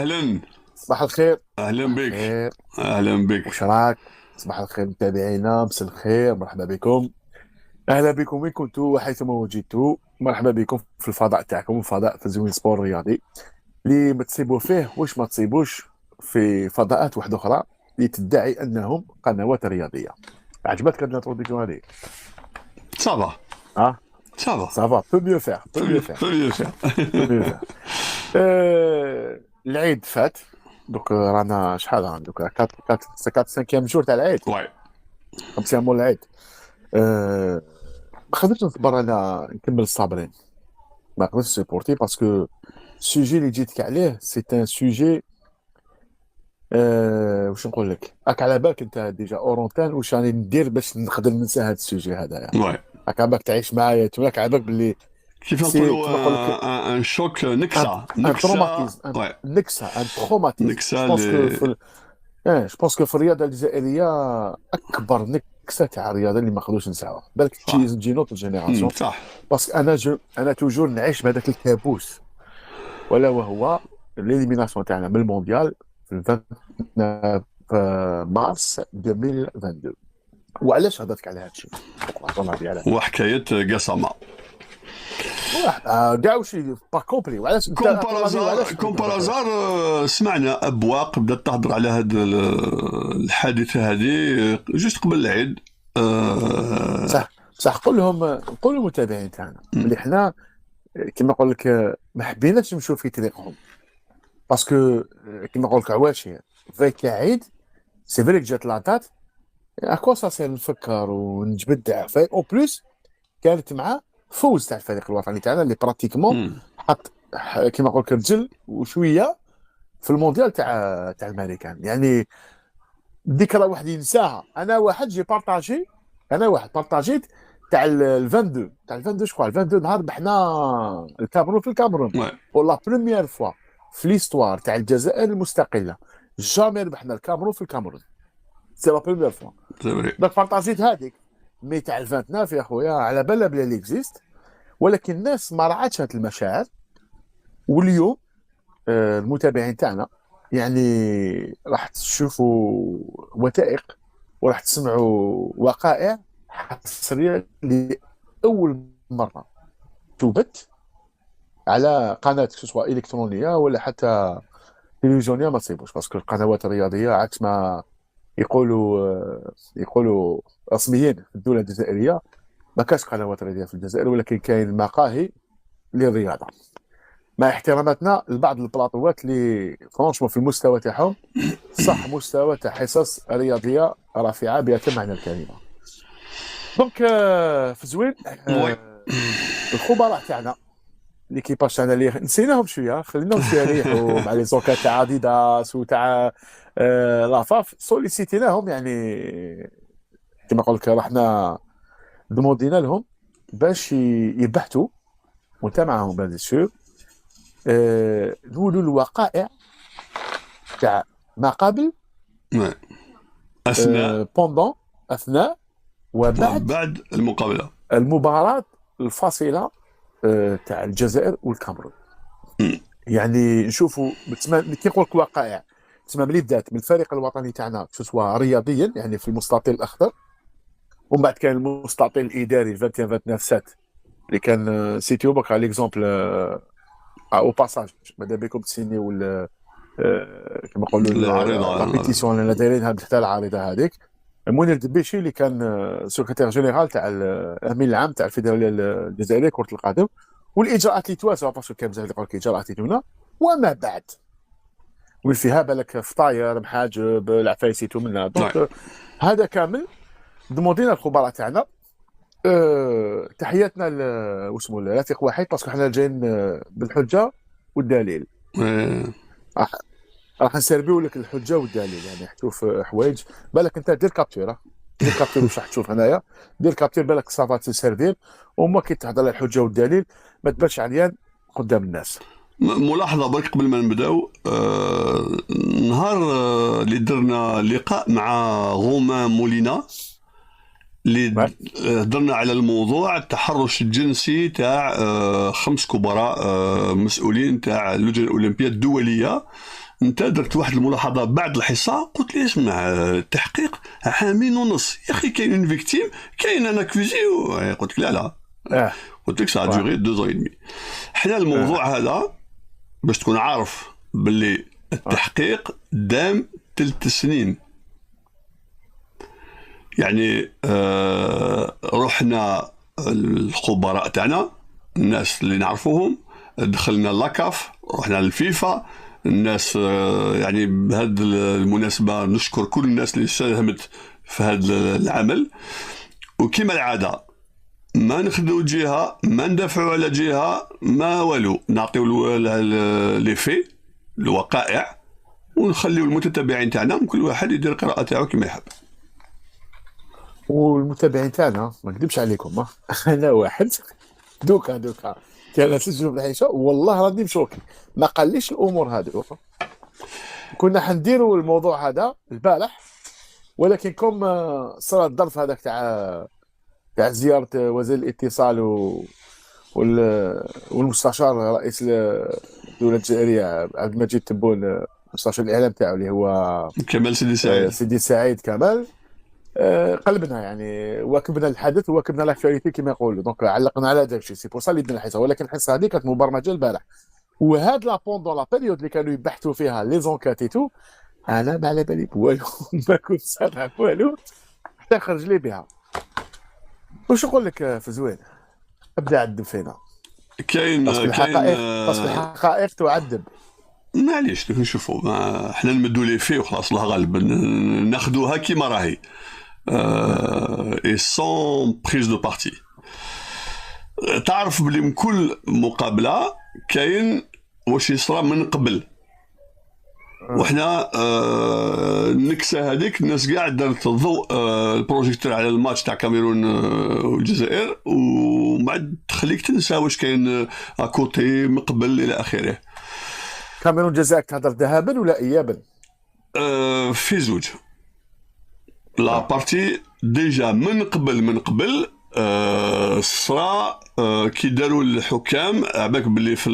أهلا. صباح الخير. أهلا صباح بك. الخير. أهلا بك. واش راك؟ صباح الخير متابعينا، مساء الخير، مرحبا بكم. اهلا بكم وين كنتم وحيثما وجدتوا. مرحبا بكم في الفضاء تاعكم، الفضاء في زوين سبور الرياضي اللي ما تصيبوا فيه واش ما تصيبوش في فضاءات واحده اخرى اللي تدعي انهم قنوات رياضيه. عجبتك هاد الانتروديكسيون هذه؟ صافا. اه صافا. صافا، بو ميو فير، بو ميو فير، Très bien faire. بو ميو فير. العيد فات، دوك رانا شحال رانا دوك 4 5 جور تاع العيد، Ouais. 5 مول العيد. آه، ما قدرتش نصبر انا نكمل الصابرين، ما قدرتش سيبورتي باسكو السوجي اللي جيتك عليه سي ان سوجي. واش نقول لك، راك على بالك انت ديجا اورونتال واش راني ندير باش نقدر ننسى هذا السوجي هذايا؟ Ouais. راك على بالك تعيش معايا تماك، على بالك باللي كيف سي نقولوا كيما نقول لك ان شوك، ان نكسة ان نكسة. تروماتيزم، ان Ouais. نكسه، ان تروماتيزم. جو نكسة بونس كو اللي في جو بونس كو في الرياضه الجزائريه اكبر نكسه تاع الرياضه اللي ما نقدروش نساوها، بالك صح. تجي نوت جينيراسيون. صح. باسكو انا توجور نعيش بهذاك الكابوس، ولا وهو ليليميناسيون تاعنا من المونديال في 29 مارس 2022. وعلاش هضرتك على هذا الشيء؟ الرقم هذه علاش؟ وحكاية قسمة. واحد كاع واش با كومبري، وعلاش انت كومبارازار وعلاش كومبارازار. سمعنا أبواق بدات تهضر على هاد الحادثة هذه جوست قبل العيد. بصح بصح قول للمتابعين تاعنا اللي حنا كما نقول لك ما حبيناش نمشيو في طريقهم، باسكو كما نقول لك عواشي فايت عيد. سي فريك جات لاطات اكوا سا نفكر ونجبد فايت او بليس، كانت مع فوز تاع الفريق الوطني تاعنا اللي براتيكمون حط كما نقول لك رجل وشويه في المونديال تاع الامريكان. يعني ذكرى واحد ينساها. انا واحد جي بارطاجي، انا واحد بارطاجيت تاع ال 22 تاع ال 22 شكون 22 نهار ربحنا الكاميرون في الكاميرون Ouais. بور لا بروميير فوا في ليستوار تاع الجزائر المستقله. جامي ربحنا الكاميرون في الكاميرون، سي لا بروميير فوا. C'est vrai. دونك بارطاجيت هذيك. مي تاع ال 29 يا خويا على بالها بلا لي اكزيست، ولكن الناس ما رعاتش هذه المشاعر. واليوم المتابعين تاعنا يعني راح تشوفوا وثائق وراح تسمعوا وقائع حصريه لاول مره تبث على قناه سواء الكترونيه ولا حتى تلفزيونيه. ما تصيبوش باسكو القنوات الرياضيه عكس ما يقولوا رسميين في الدوله الجزائريه، ما كاش قنوات رياضيه في الجزائر، ولكن كاين مقاهي للرياضه. مع احتراماتنا لبعض البلاطوات اللي فرونشمون في المستوى تاعهم صح مستوى تاع حصص رياضيه رافعه بأتم معنى الكلمه. دونك في زوين Ouais. الخبراء تاعنا ليكيباج تاعنا اللي نسيناهم شويه، خليناهم شويه يريحوا مع لي زوكات تاع اديداس وتاع لافاف، سوليسيتيناهم يعني كما نقول لك رحنا دموندينا لهم باش يبحثوا، وانت معاهم بيان سور. نقولوا الوقائع تاع ما قبل، Ouais. أثناء بوندون، اثناء وبعد وبعد المقابلة. المباراه الفاصله تاع الجزائر والكاميرون. يعني نشوفوا كي نقول لك وقائع تسمى ملي بدات من الفريق الوطني تاعنا سواء رياضيا يعني في المستطيل الاخضر، ومن بعد كان المستطيل الاداري 21 29 7 اللي كان سيتيو بك على ليكزومبل او باساج ماذا بكم تسينيو كما نقولوا العريضة. لا بيتيسيون اللي دايرينها حتى العارضه هذيك. منير الدبيشي اللي كان سكرتير جينيرال تاع الامين العام تاع الفيدراليه الجزائريه كره القدم، والاجراءات اللي تواسوا باسكو كان بزاف يقول لك اجراءات تيتونا. وما بعد وين فيها بالك فطاير محاجب العفايسيتو منا. Ouais. دونك هذا كامل دموندينا الخبراء تاعنا. تحياتنا واسمو رفيق واحد باسكو حنا جايين بالحجه والدليل. Ouais. راح نسربيو لك الحجه والدليل، يعني تشوف حوايج بالك انت دير كابتور، دير كابتور واش راح تشوف هنايا، دير كابتور بالك صافا تسربير. وما كي تهضر على الحجه والدليل ما تبانش عريان قدام الناس. ملاحظة برك قبل ما نبداو. نهار اللي درنا لقاء مع غومان مولينا اللي هضرنا على الموضوع التحرش الجنسي تاع 5 كبراء مسؤولين تاع اللجنة الأولمبية الدولية انت درت واحد الملاحظه بعد الحصه، قلت لي اسمع التحقيق عامين ونص يا اخي، كاين اون فيكتيم، كاين ان اكوزي. قلت لك لا اه قلت لك سا واه دوري 2 ans et demi. حنا اه الموضوع هذا باش تكون عارف باللي اه التحقيق دام 3 سنين. يعني رحنا الخبراء تاعنا، الناس اللي نعرفوهم، دخلنا لاكاف، رحنا للفيفا، الناس يعني بهذه المناسبة نشكر كل الناس اللي ساهمت في هذا العمل. وكما العادة ما نخدو جهة، ما ندافعوا على جهة، ما والو، نعطيو لي في الوقائع، ونخليو المتتبعين تاعنا كل واحد يدير القراءة تاعو كما يحب. والمتابعين تاعنا ما نكذبش عليكم انا واحد دوكا كان نسجلوا في الحيشه والله راني مشوكي، ما قاليش الامور هذه. كنا حنديروا الموضوع هذا البارح، ولكن كم صار الظرف هذاك تاع زياره وزير الاتصال والمستشار رئيس الدوله الجزائريه عبد المجيد تبون، مستشار الاعلام تاعو اللي هو كمال سيدي سعيد. سيدي سعيد كمال. قلبنا يعني واكبنا الحدث وواكبنا لاكتواليتي كما يقولوا، دونك علقنا على داك الشيء، سي بور سا اللي درنا الحصه. ولكن الحصه هذه كانت مبرمجه البارح، وهاد لا بوندون لا بيريود اللي كانوا يبحثوا فيها لي زونكات تو، انا ما على بالي بوالو ما كنت سامع والو حتى خرج لي بها. واش نقول لك في زوين، ابدا عذب فينا، باسكو الحقائق تعذب. معليش نشوفوا، احنا نمدوا لي فيه وخلاص، الله غالب ناخذوها كيما راهي، اي سون بريز دو بارتي. تعرف بلي من كل مقابله كاين واش يصرى من قبل، وحنا النكسه هذيك الناس قاع دارت الضوء البروجيكتور على الماتش تاع كاميرون والجزائر، ومن بعد تخليك تنسى واش كاين اكوتي من قبل الى اخره. كاميرون الجزائر تهضر ذهابا ولا ايابا؟ في زوج. لا بارتي ديجا من قبل صرا كي داروا الحكام، عباك باللي في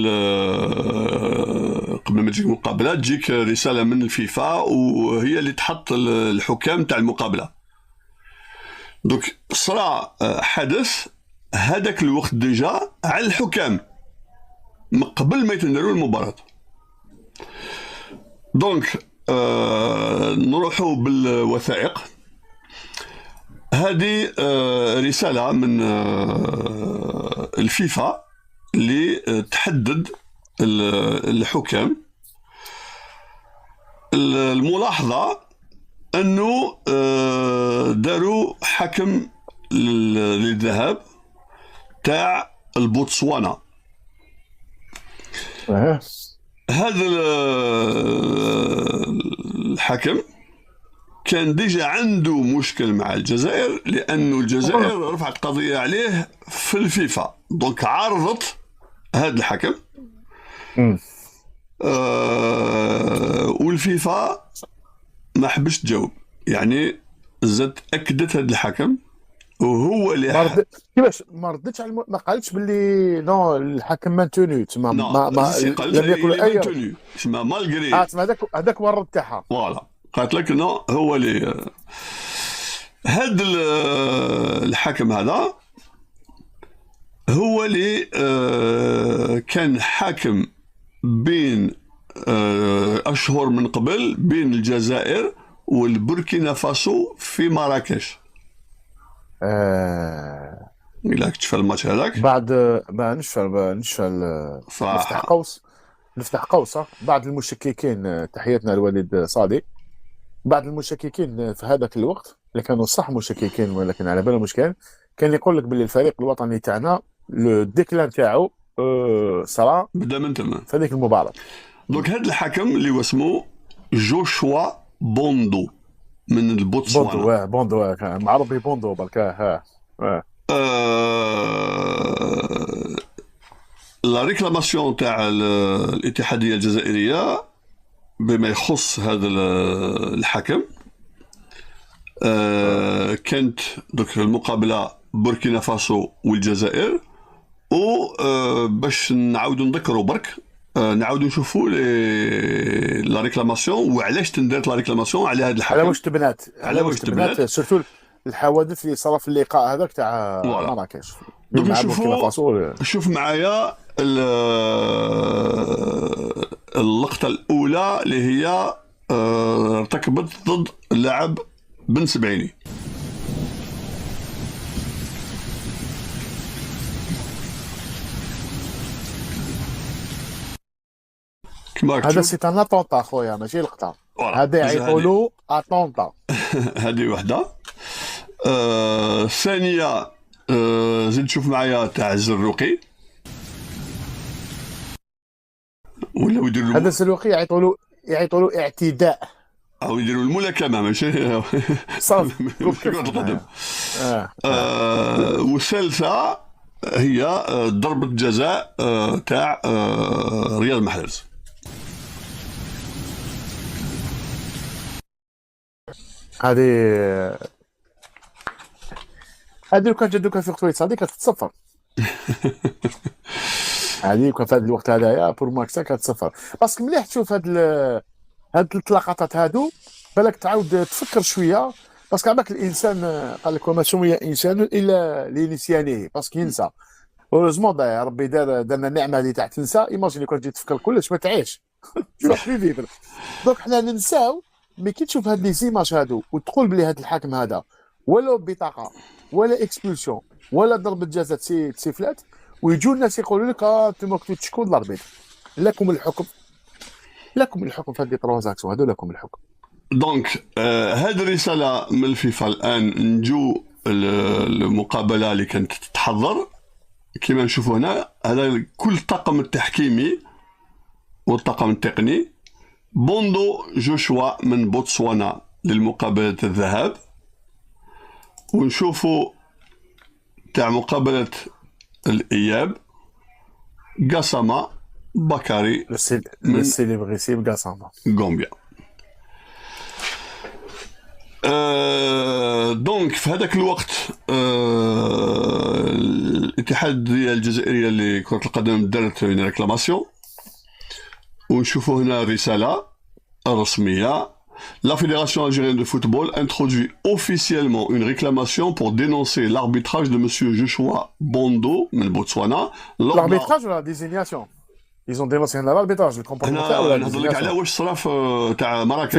قبل ما تجيك المقابله تجيك رساله من الفيفا وهي اللي تحط الحكام تاع المقابله. دوك صرا حدث هذاك الوقت ديجا على الحكام من قبل ما يتندروا المباراه. دونك نروحوا بالوثائق. هذه رسالة من الفيفا اللي تحدد الحكام. الملاحظة أنه داروا حكم للذهاب تاع البوتسوانا. هذا الحكم كان ديجا عنده مشكل مع الجزائر، لأنه الجزائر رفعت قضية عليه في الفيفا، دونك عارضت هذا الحكم. والفيفا ما حبش تجاوب، يعني زاد أكدت هذا الحكم، وهو اللي كيفاش ما ردتش على ما قالتش باللي نو الحكم مانتوني، تما لم يكن اي تما مالغري هذاك هو الرد تاعها. فوالا قالت لك نو هو اللي هذا الحكم هذا هو اللي كان حاكم بين أشهر من قبل بين الجزائر والبوركينا فاسو في مراكش. إلا كنت الماتش هذاك بعد ما نشفى نفتح قوس بعد المشككين، تحياتنا للوالد صادق، بعد المشككين في هذاك الوقت اللي كانوا صح مشككين ولكن على بالهم مش كان يقول لك باللي الفريق الوطني تاعنا لو ديكلان تاعو صرا بدا من تما في هذيك المباراه. دونك هذا الحكم اللي هو اسمه جوشوا بوندو من البوتسوانا. بوندو معروف بوندو برك. لا ريكلاماسيون تاع الاتحاديه الجزائريه بما يخص هذا الحكم كانت دوك المقابله بوركينا فاسو والجزائر. و باش نعاودوا نذكروا برك نعاودوا نشوفوا لا ريكلاماسيون وعلاش تندرت لا ريكلاماسيون على هذا على الحكم. واش تبنات على واش تبنات. سورتو الحوادث اللي صار في اللقاء هذاك تاع فوالا. مراكش دونك مع بوركينا نشوفوا فاسو. شوف معايا اللقطة الأولى اللي هي ارتكبت ضد اللاعب بن سبعيني. كما راك هذا تشوف سي ان اتونتا خويا ماشي لقطه، فوالا. هذا يعيطوا له اتونتا. هذه وحدة. ثانية زيد تشوف معايا تاع الزروقي ولا يديروا هذا السلوقي يعيطوا له اعتداء. او يديروا الملاكمة ماشي صافي في كرة القدم. آه. والثالثة هي ضربة جزاء تاع رياض محرز. هذه لو كان جدو كان في وقت صادق كتتصفر. هذه كان في هذا الوقت هذايا بور ماكسا كتصفر، باسكو مليح تشوف هاد الثلاث لقطات هادو بالك تعاود تفكر شويه، باسكو عباك الانسان قال لك وما سمي انسان الا لنسيانه، باسكو ينسى. هوريزمون ربي دار لنا النعمه هذه تاع تنسى. ايماجيني كون تجي تفكر كلش ما تعيش. شوف في فيفر دونك حنا ننساو. مي كي تشوف هاد لي زيماج هادو وتقول بلي هاد الحاكم هذا ولا بطاقه ولا اكسبولسيون ولا ضربه جزاء تسيفلات، ويجوا الناس يقولوا لك انتم كنتوا تشكوا الاربيط، لكم الحكم في هذه ترانزاكسيون هذو، لكم الحكم. دونك هذه الرسالة من الفيفا. الآن نجو المقابلة اللي كانت تتحضر. كما نشوفوا هنا هذا كل الطاقم التحكيمي والطاقم التقني. بوندو جوشوا من بوتسوانا للمقابلة الذهاب، ونشوفوا تاع مقابلة الإياب قاسما بكاري السيليبريسيم قاسما غومبيا. دونك في هذاك الوقت الاتحاد الجزائري لكرة القدم دارت ريكلاماسيون، ونشوفوا هنا الرسالة الرسمية. La Fédération algérienne de football introduit officiellement une réclamation pour dénoncer l'arbitrage de monsieur Joshua Bondo من بوتسوانا. l'arbitrage ou la désignation. Ils ont dénoncé l'arbitrage, le comportement ou la نهضر لك على واش صرا تاع مراكش.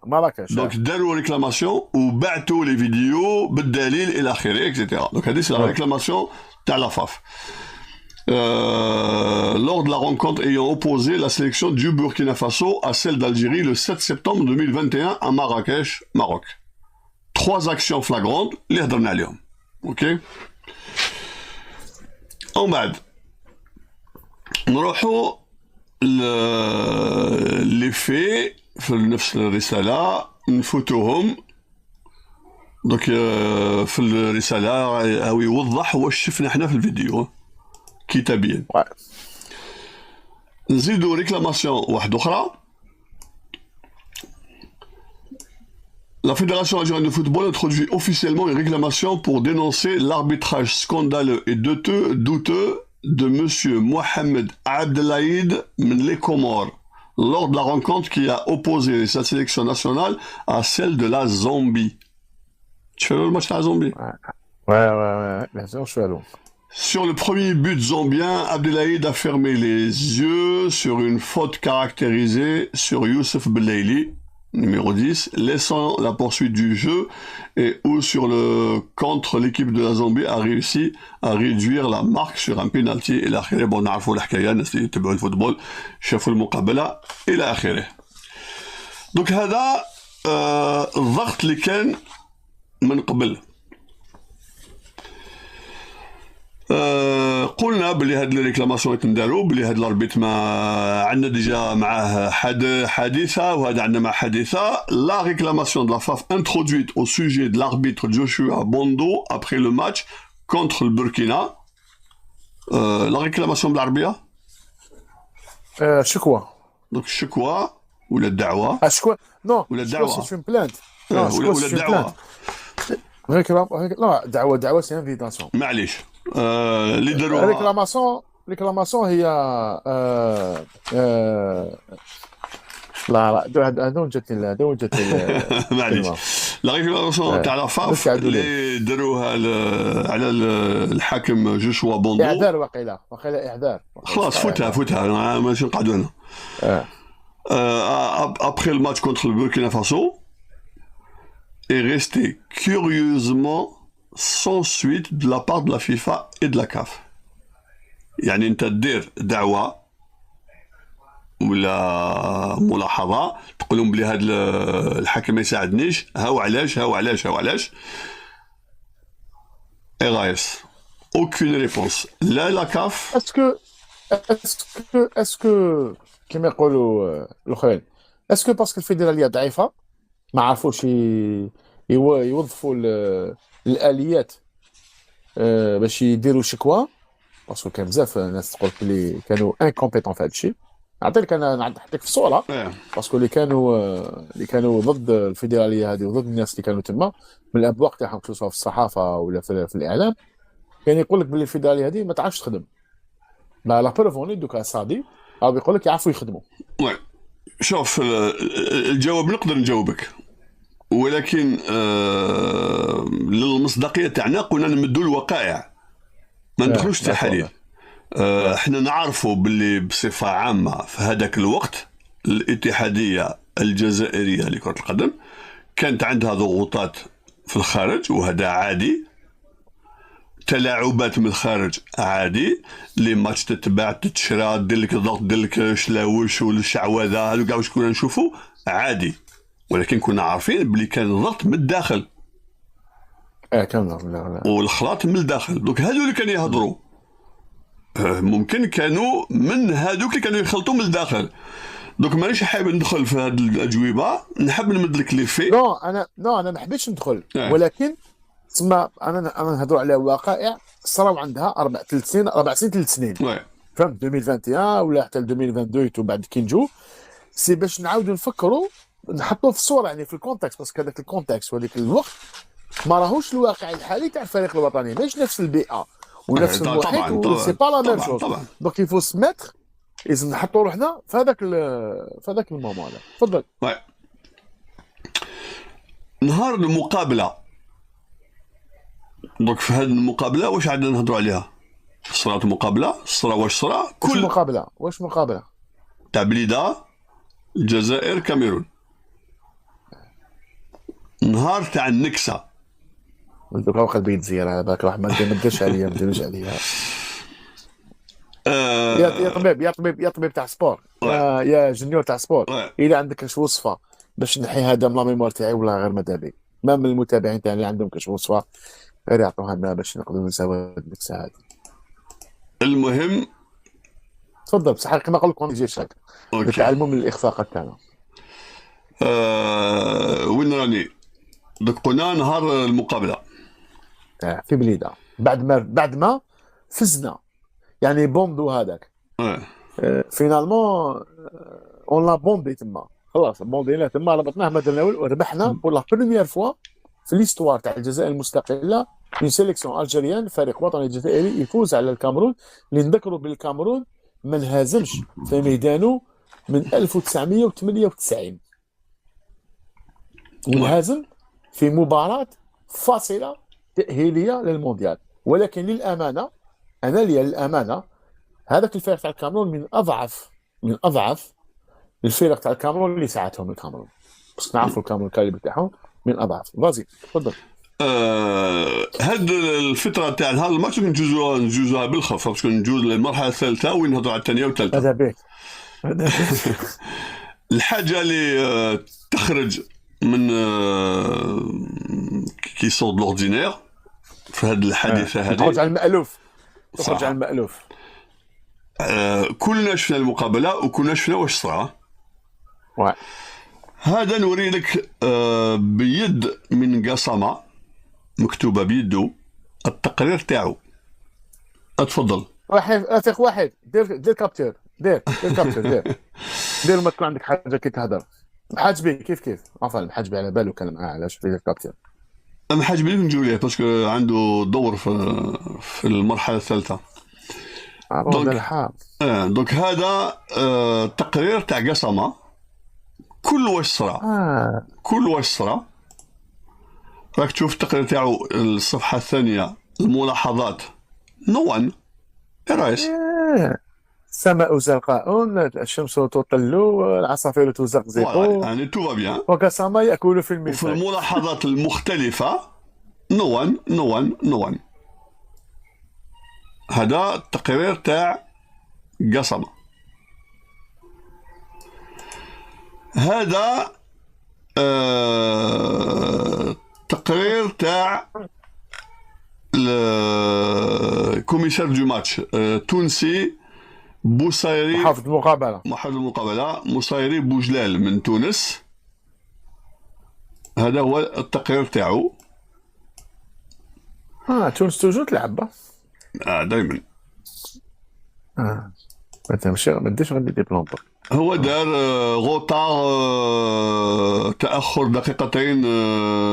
مراكش دونك داروا ريكلاماسيون وبعثوا لي فيديو بالدليل الى اخره اكسيتيرا. دونك هذه سي لا ريكلاماسيون تاع لا فاف. Lors de la rencontre ayant opposé la sélection du Burkina Faso à celle d'Algérie le 7 septembre 2021 à Marrakech, Maroc. 3 actions flagrantes, les هضرنا عليهم. اوكي. ومن بعد نروحوا لي في نفس الرسالة نفوتوهم. دونك في الرسالة هو يوضح واش شفنا حنا في الفيديو كتابيا. نزيدو ريكلاماسيون واحدة أخرى. La Fédération algérienne de football introduit officiellement une réclamation pour dénoncer l'arbitrage scandaleux et douteux de monsieur Mohamed Abdelaïd من les Comores lors de la rencontre qui a opposé sa sélection nationale à celle de la Zambie. Tu fais le match de la Zambie? Ouais, bien sûr, je suis à l'eau. Sur le premier but zambien, Abdelaïd a fermé les yeux sur une faute caractérisée sur Youssef Belaïli, numéro 10, laissant la poursuite du jeu, et où sur le contre, l'équipe de la Zambie a réussi à réduire la marque sur un penalty إلى آخره. bon نعرفوا الحكاية الناس اللي يتبعوا الفوتبول شافوا المقابلة إلى آخره. دونك هذا الضغط اللي كان من قبل. قلنا بلي هاد الريكلاماسيون تندارو بلي هاد الاربيت ما عندنا ديجا معاه حادثه وهذا عندنا مع حادثه. لا réclamation de la FAF introduite au sujet de l'arbitre Joshua Bondo après le match contre le Burkina. la réclamation بالعربيه شكوى. دونك الشكوى ولا الدعوه. شكوى نو ولا الدعوه سي بلانت. ولا الدعوه. لا دعوه سي انفيتاسيون. معليش اللي داروها ريكلاماسيون هي لا لا هذا وين جاتني هذا وين جاتني معليش. الكلمه. لا ريفيراسيون تاع لا باش فاف يعاودوا لي اللي داروها على الحاكم جوشوا بوندو. اعذار، وقيله اعذار، خلاص صحيح فوتها اعذار. فوتها ماشي نقعدوا هنا. اه Après le match contre le Burkina Faso, est resté curieusement sans suite de la part de la FIFA et de la CAF. يعني انت تدير دعوة ولا ملاحظة تقول لهم بلي هذا الحكم ما يساعدنيش، هاو علاش هاو علاش هاو علاش. اغايس aucune réponse لا لا كاف. اسكو اسكو كما يقولوا الاخرين، اسكو باسكو الفيدراليه ضعيفه ما عرفوش يوظفوا الاليات باش يديروا شكوى، باسكو كان بزاف ناس تقول بلي كانوا انكومبيتون في هذا الشيء. نعطيك انا نحطيك في الصوره، باسكو اللي كانوا ضد الفيدراليه هذه وضد الناس اللي كانوا تما من الابواق تاعهم سواء في الصحافه ولا في الاعلام، كان يقول لك بلي الفيدراليه هذه ما تعرفش تخدم. لا بروفوني دوكا صادي او بيقول لك يعرفوا يخدموا. وي شوف الجواب نقدر نجاوبك، ولكن للمصداقيه تاعنا قلنا نمدوا الوقائع ما ندخلوش تحاليل. احنا نعرفوا باللي بصفه عامه في هذاك الوقت الاتحاديه الجزائريه لكره القدم كانت عندها ضغوطات في الخارج وهذا عادي، تلاعبات من الخارج عادي، لي ماتش تتباع تتشرى دير لك ضغط دير لك شلاوش والشعوذه هذو كاع واش كنا نشوفوا عادي، ولكن كنا عارفين بلي كان ضغط من الداخل. كان والخلاط من الداخل. دوك هادو اللي كانوا يهضروا ممكن كانوا من هادوك اللي كانوا يخلطوا من الداخل. دوك مانيش حابب ندخل في هذه الاجوبه، نحب نمد لك لي في. انا ما حبيتش ندخل، ولكن تسمى انا نهضروا على وقائع صراو عندها 4 سنين 3 سنين فهمت 2021 ولا حتى 2022 وبعد كي نجو سي باش نعاودوا نفكروا نحطوه في الصوره، يعني في الكونتكست، باسكو هذاك الكونتكست وهذيك الوقت ما راهوش الواقع الحالي تاع الفريق الوطني، ماشي نفس البيئه ونفس المحيط سي با لا ميم شوز. دونك يفو سميتر لازم نحطوا روحنا في هذاك المومون هذا. تفضل. نهار المقابله، دونك في هذه المقابله واش عندنا نهضروا عليها؟ صرات مقابله واش صرا كل واش مقابله تاع بليده الجزائر كاميرون، نهار تاع النكسه. دوكا واخا بيت زياره هذاك واحد ما ديرش عليا يا طبيب تاع سبور، يا جونيور تاع سبور، الا عندك كاش وصفه باش نحي هذا من لا ميموار تاعي ولا غير ماذا بي، ما من المتابعين تاعي اللي عندهم كاش وصفه غير يعطوها لنا باش نقدروا نساوي النكسه هذه. المهم تفضل. بصح كما نقول لكم نجي شاك نتعلموا من الاخفاقات تاعنا. وين راني؟ دوك قلنا نهار المقابله في بليده بعد ما فزنا، يعني بوندو هذاك فينالمون اون لا بوندي تما، خلاص بوندينا تما، ربطناه ما درنا والو، وربحنا بور لا بروميير فوا في ليستوار تاع الجزائر المستقله من سيليكسيون الجيريان، فريق وطني جزائري يفوز على الكاميرون، اللي نذكروا بالكاميرون ما انهزمش في ميدانه من 1998 وانهزم في مباراة فاصلة تأهيلية للمونديال. ولكن للأمانة أنا للأمانة هذاك الفريق تاع الكاميرون من أضعف الفرق تاع الكاميرون اللي ساعتهم الكاميرون، بس نعرفوا الكاميرون الكاليبر تاعهم من أضعف. فازي تفضل. هاد الفترة تاع هذا الماتش نجوزوها بالخف، باش نجوز للمرحلة الثالثة وين نهضروا على الثانية والثالثة. هذا بيك الحاجة اللي تخرج من كي صوت لوردينير في هذه الحادثة هذه، تخرج على المألوف. كلنا شفنا المقابلة وكلنا شفنا واش صرا. هذا نوري لك بيد من قصمة مكتوبة بيدو التقرير تاعو. اتفضل. رفيق واحد دير كابتور، دير ما تكون عندك حاجة كي تهضر. محاجبي كيف عفوا محاجبي على بالو كان معاه علاش في الكابتور. محاجبي نجيو ليه باسكو عنده دور في المرحلة الثالثة. دونك هذا تقرير تاع قصمة كل واش صرا، كل واش صرا. راك تشوف التقرير تاعو الصفحه الثانيه، الملاحظات. نو وان رايس. السماء زرقاء، الشمس تطل، العصافير تزقزق، يعني تو بيان. وكسama يأكل في وفي الملفاي. الملاحظات المختلفه نو وان نو وان نو وان. هذا التقرير تاع قصمة. هذا تقرير تاع الكوميسار دو ماتش تونسي بوصيري، محافظ المقابلة، مصيري بوجلال من تونس. هذا هو التقرير تاعو. تونس توجو تلعب. دائما. ما تمشي، ما ديش غادي دي بلون. هو دار غوطار، تأخر دقيقتين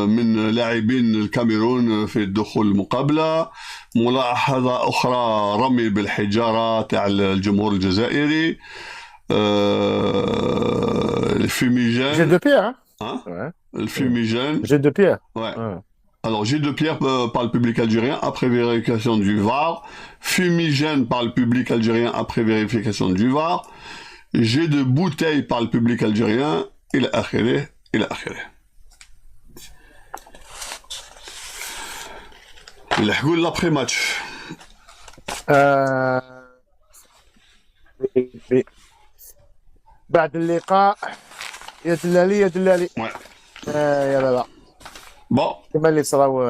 من لاعبين الكاميرون في الدخول المقابلة. ملاحظة أخرى، رمي بالحجارة تاع الجمهور الجزائري. الفيميجان. جي دو بيير. الفيميجان. جي دو بيير. Alors, jet de pierre par le public algérien après vérification du VAR. Fumigène par le public algérien après vérification du VAR. Jet de bouteille par le public algérien. إلى آخره إلى آخره. نلحقوا لابخي ماتش. بعد اللقاء يا دلالي يا دلالي. يا لا بون كما اللي صراو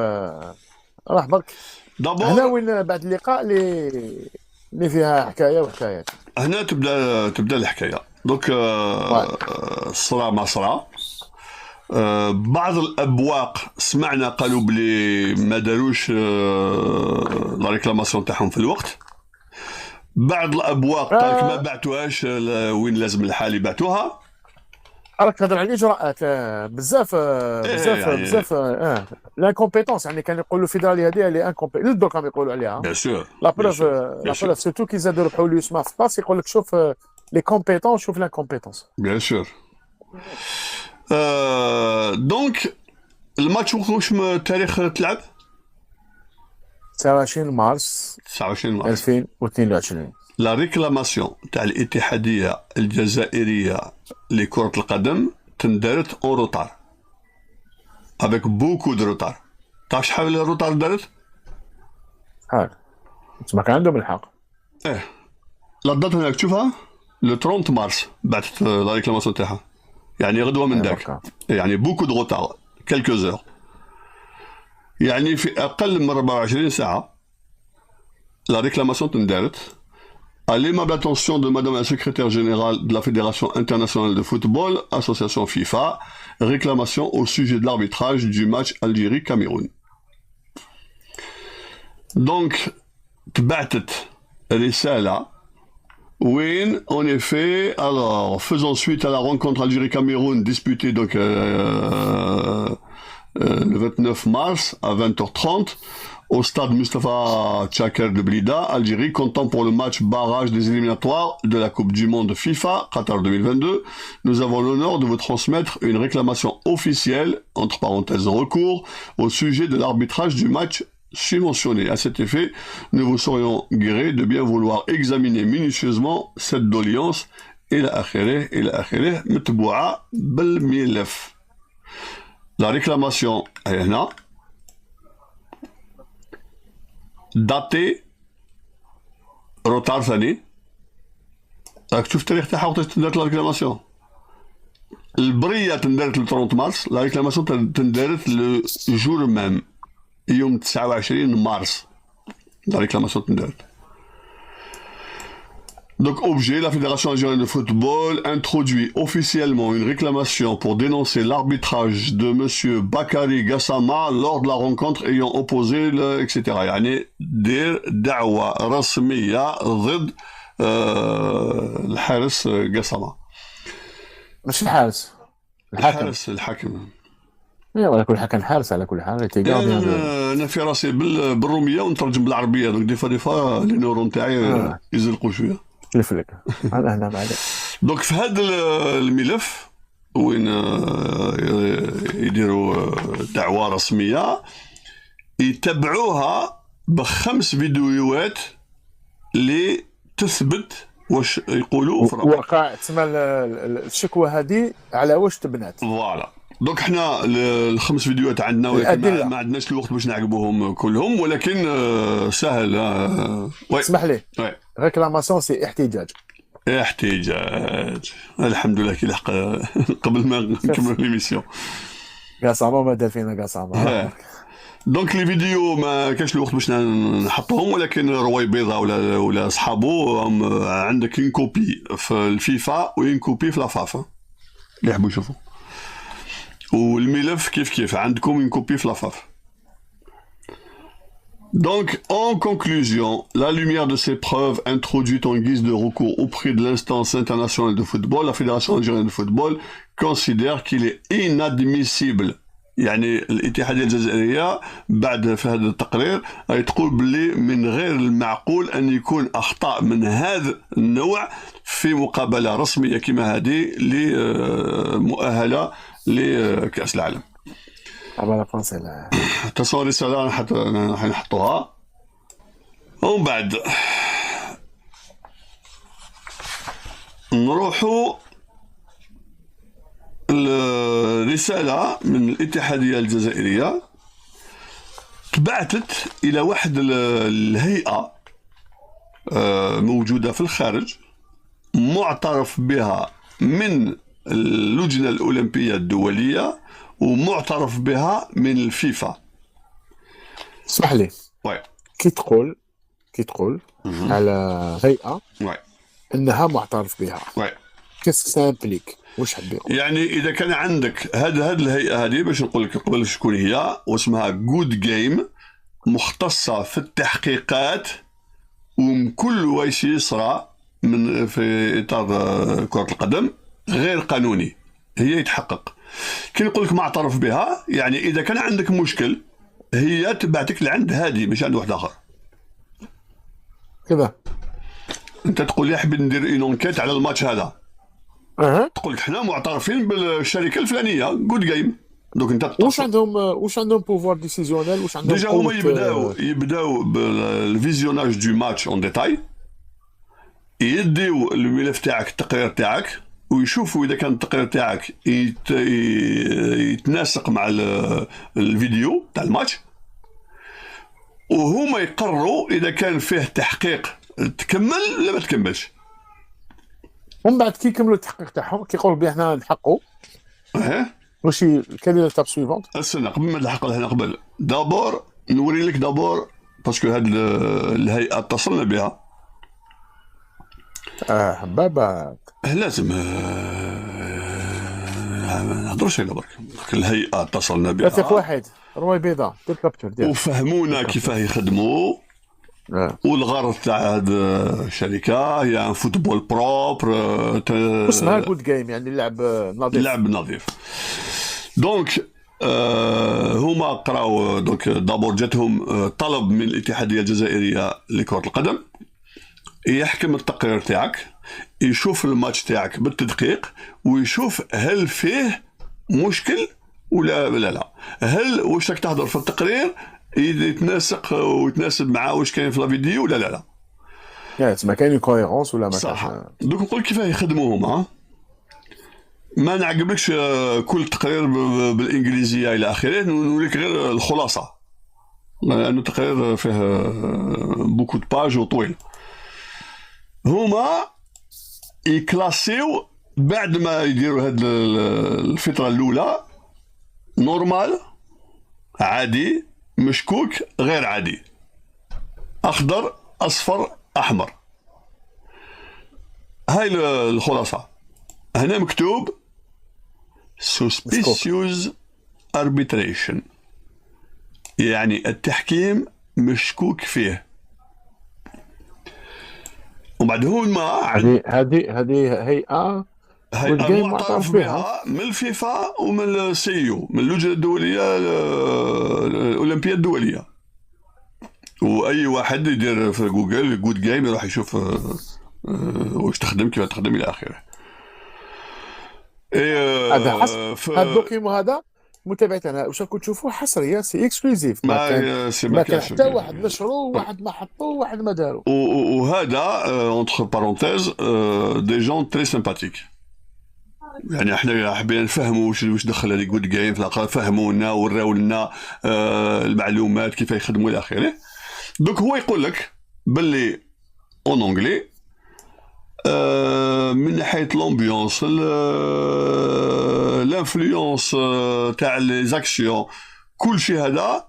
راه برك. دابور هنا وين بعد اللقاء اللي فيها حكايه وحكايات. هنا تبدا الحكايه. دوك صرا ما صرا. بعض الابواق سمعنا قالوا بلي ما داروش لا ريكلاماسيون تاعهم في الوقت. بعض الابواق قالك ما بعتوهاش وين لازم الحال يبعتوها. راك تهضر على الاجراءات. بزاف لانكومبيتونس، يعني كانوا يقولوا الفيدراليه هذه اللي انكومبيتونس للدو كانوا يقولوا عليها. بيان سور لا بروف سيرتو كي زادوا ربحوا اليوسما في باس يقول لك شوف لي كومبيتونس شوف لانكومبيتونس. بيان سور. دونك الماتش واش التاريخ تلعب 29 مارس 2022. لا ريكلاماسيون تاع الاتحاديه الجزائريه لكره القدم تندرت اون روتار افيك بوكو دو روتار. تعرف شحال الروتار دارت؟ شحال؟ تسمى كان عندهم الحق. لا دات هناك تشوفها لو 30 مارس بعثت لا ريكلاماسيون تاعها، يعني غدوه من داك. يعني بوكو دو روتار كالكو زور، يعني في اقل من 24 ساعه لا ريكلاماسيون تندرت. À l'aimable attention de Madame la secrétaire générale de la Fédération internationale de football, association FIFA, réclamation au sujet de l'arbitrage du match Algérie-Cameroun. Donc, تبعتت رسالة وين en effet, alors, faisant suite à la rencontre Algérie-Cameroun disputée donc le 29 mars à 20h30 au stade Mustafa Tchaker de Blida, Algérie, comptant pour le match barrage des éliminatoires de la Coupe du Monde FIFA Qatar 2022. Nous avons l'honneur de vous transmettre une réclamation officielle, entre parenthèses en recours, au sujet de l'arbitrage du match subventionné. À cet effet, nous vous serions gré de bien vouloir examiner minutieusement cette doléance. إلى آخره متبوعة بالملف. La réclamation est هنا داتي روتار ثاني. راك تشوف التاريخ تاعها وقتاش تندرت لا ريكلاماسيون. البريه تندرت ل 30 مارس، لا ريكلاماسيون تندرت لو جور ميم يوم 29 مارس لا ريكلاماسيون تندرت. Donc, objet, la Fédération algérienne de football introduit officiellement une réclamation pour dénoncer l'arbitrage de monsieur Bakary Gassama lors de la rencontre ayant opposé le etc. يعني دير دعوة رسمية ضد الحارس قسامة. مش الحارس، الحاكم. على كل حال كان حارس على كل حال. انا في راسي بالروميه ونترجم بالعربيه، دونك دي فوا لي نورون تاعي يزلقوا شويه. لك هذا هنا بعد. دونك في هذا الملف وين يديروا دعوة رسمية يتبعوها ب5 فيديوهات اللي تثبت واش يقولوا في الرابط. وقع تسمى الشكوى هذه على واش تبنات. فوالا دونك حنا ال5 فيديوهات عندنا، ولكن الأدلة. ما عندناش الوقت باش نعقبوهم كلهم، ولكن سهل. وي اسمح لي، وي ريكلاماسيون سي احتجاج. احتجاج. الحمد لله كي لحق قبل ما نكمل ليميسيون. قاسامه ما دار فينا قاسامه. دونك لي فيديو ما كاش الوقت باش نحطهم، ولكن رويبيضه ولا صحابو عندك اون كوبي في الفيفا وين كوبي في لافاف اللي يحبوا يشوفوا، والملف كيف عندكم اون كوبي في لافاف. Donc, en conclusion, la lumière de ces preuves introduites en guise de recours auprès de l'instance internationale de football, la Fédération algérienne de football considère qu'il est inadmissible. يعني الاتحادية الجزائرية بعد في هذا التقرير تقول بلي من غير المعقول أن يكون أخطاء من هذا النوع في مقابلة رسمية كما هذه لمؤهلة لكأس العالم. تصور رسالة حنحطوها ومن بعد نروحوا الرسالة من الاتحادية الجزائرية تبعتت إلى واحد الهيئة موجودة في الخارج معترف بها من اللجنة الأولمبية الدولية ومعترف بها من الفيفا. اسمح لي، وي كي تقول على هيئة وي انها معترف بها، وي كيس سامبليك واش حاب يقول؟ يعني اذا كان عندك هاد الهيئه هذه باش نقول لك قبل شكون هي، واسمها جود جيم، مختصه في التحقيقات ومن كل واش يصرى من في اطار كره القدم غير قانوني هي يتحقق. كي نقول لك معترف بها يعني اذا كان عندك مشكل هي تبعتك لعند هذه مش عند واحد اخر. كذا انت تقول لي حبيت ندير اون انكيت على الماتش هذا، تقول لك حنا معترفين بالشركه الفلانيه جود جيم. دونك انت واش عندهم بوفوار ديسيزيونيل؟ واش عندهم ديجا هما يبداو بالفيزيوناج دو ماتش اون ديتاي، يديو الملف تاعك التقرير تاعك ويشوفوا اذا كان التقرير تاعك يتناسق مع الفيديو تاع الماتش، وهما يقرروا اذا كان فيه تحقيق تكمل ولا ما تكملش. ومن بعد كي يكملوا التحقيق تاعهم كيقولوا بلي حنا نحققوا واش كاين ليتاب سويفونت. استنى قبل ما نلحق لهنا، قبل دابور نوري لك دابور باسكو هاد الهيئه اتصلنا بها. بابا لازم ما نهضروش على برك. الهيئه اتصلنا بها ثقة واحد رواي بيضاء دير كابتور دير وفهمونا كيفاه يخدموا. والغرض تاع هاد الشركه هي ان فوتبول بروبر اسمها جود جيم يعني اللعب نظيف. لعب نظيف. دونك هما قراو دونك دابور جاتهم طلب من الاتحاديه الجزائريه لكره القدم يحكم التقرير تاعك، يشوف الماتش تاعك بالتدقيق ويشوف هل فيه مشكل ولا لا، هل واش راك تهضر في التقرير يتناسق ويتناسب مع واش كاين في لا فيديو ولا لا. يعني ما كاين كوهيرونس ولا ما صح. دوك نقول كيفاه يخدموا هما، ما نعقبلكش كل تقرير بالانجليزيه الى اخره، نوريك غير الخلاصه لانه التقرير فيه بوكو دو باج وطويل. هما يكلاسيو بعد ما يديروا هاد الفتره الاولى نورمال، عادي، مشكوك، غير عادي، اخضر، اصفر، احمر. هاي الخلاصه. هنا مكتوب suspicious arbitration يعني التحكيم مشكوك فيه. وبعد هما هذه هيئه معترف بها من الفيفا ومن السيو من اللجنه الدوليه الاولمبيه الدوليه. واي واحد يدير في جوجل جود جيم يروح يشوف واش تخدم كيف تخدم الى اخره. هذا حصر، ف هذا الدوكيمون هذا متابعتي انا واش راكم تشوفوا حصريه، سي اكسكلوزيف، ما ما كان كانش. حتى واحد نشرو، واحد ما حطو، واحد ما دارو. وهذا اونتر بارونتيز دي جون تري سيمباتيك. يعني احنا حبينا نفهموا واش دخل هذيك جود جيم، فهمونا وراو لنا المعلومات كيف يخدموا الى اخره. دوك هو يقول لك باللي اون اونغلي من ناحيه لومبيونس، لانفلونس تاع لي زاكسيون، كل شيء هذا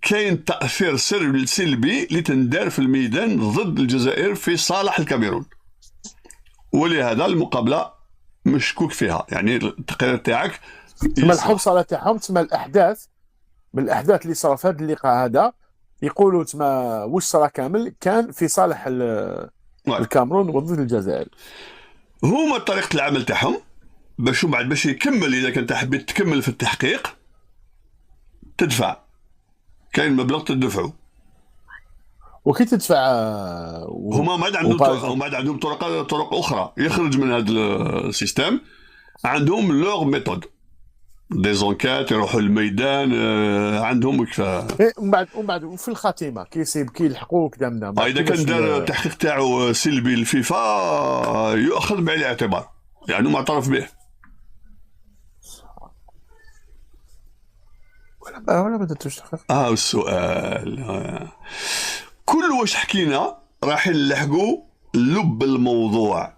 كاين تاثير سلبي اللي تندار في الميدان ضد الجزائر في صالح الكاميرون، ولهذا المقابله مشكوك فيها. يعني التقرير تاعك تسمى الحوصله تاعهم، تسمى الاحداث، من الاحداث اللي صار في هذا اللقاء هذا، يقولوا تسمى واش صرا كامل كان في صالح الكاميرون وضد الجزائر. هما طريقه العمل تاعهم باش بعد باش يكمل، اذا كنت حبيت تكمل في التحقيق تدفع، كاين مبلغ تدفعه. وكي تدفع هما ما عندهم طرق اخرى يخرج من هذا السيستم. عندهم لوغ ميثود دي زونكات، يروحوا للميدان، عندهم ومن بعد وفي الخاتمه كيصيب كيلحقوا كذا من اذا كان دار التحقيق تاعو سلبي للفيفا يؤخذ بعين الاعتبار، يعني معترف به. ولا ما درتوش تحقيق. السؤال كل واش حكينا راح نلحقوا لب الموضوع.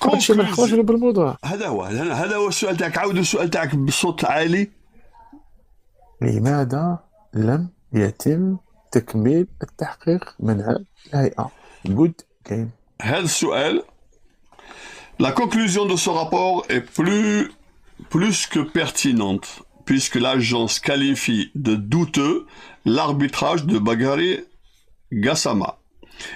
ماشي ما نخرجش بالموضوع. هذا هو السؤال تاعك. عاود السؤال تاعك بصوت عالي. لماذا لم يتم تكميل التحقيق من الهيئة جود جيم؟ هذا السؤال la conclusion de ce rapport est plus que pertinente puisque l'agence qualifie de douteux l'arbitrage de Bagari Gassama